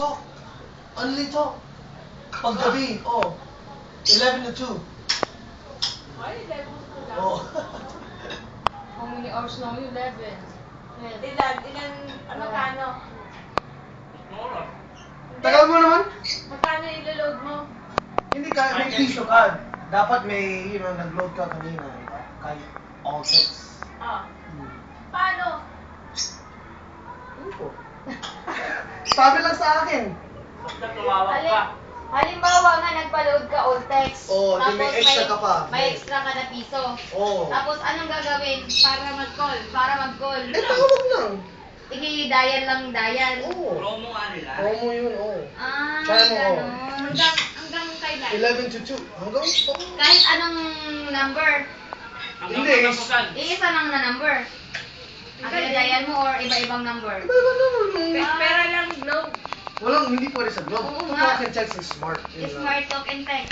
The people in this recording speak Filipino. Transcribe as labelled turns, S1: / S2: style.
S1: Talk. Only talk. Paggabi, 11 to 2.
S2: Why 11 to 2?
S1: Oh.
S2: How many hours lang yun? 11.
S3: Magkano?
S1: Tagal mo naman?
S3: Magkano ilo-load mo?
S1: Hindi ka, may piso ka. Dapat may, nag-load ka kanina. Kahit all text.
S3: Paano?
S1: Ano po? Sabi lang sa akin.
S3: Halimbawa nga, nagpa-load ka all text.
S1: Di may extra ka pa.
S3: May extra ka na piso. Tapos anong gagawin para mag-call?
S1: Tawag lang.
S3: I-dial lang dial.
S4: Promo nga nila.
S1: Promo yun,
S3: Kaya mo, hanggang kailan?
S1: 11 to 2. Hanggang stop.
S3: Kahit anong number.
S1: Hindi.
S3: Iisa lang na number. Ang dial mo or iba-ibang number.
S2: Pera lang, no?
S1: Walang, hindi pwede sa Globe.
S3: Oo
S1: Talk
S3: nga.
S1: and text is smart. Yun lang.
S3: Smart talk and text.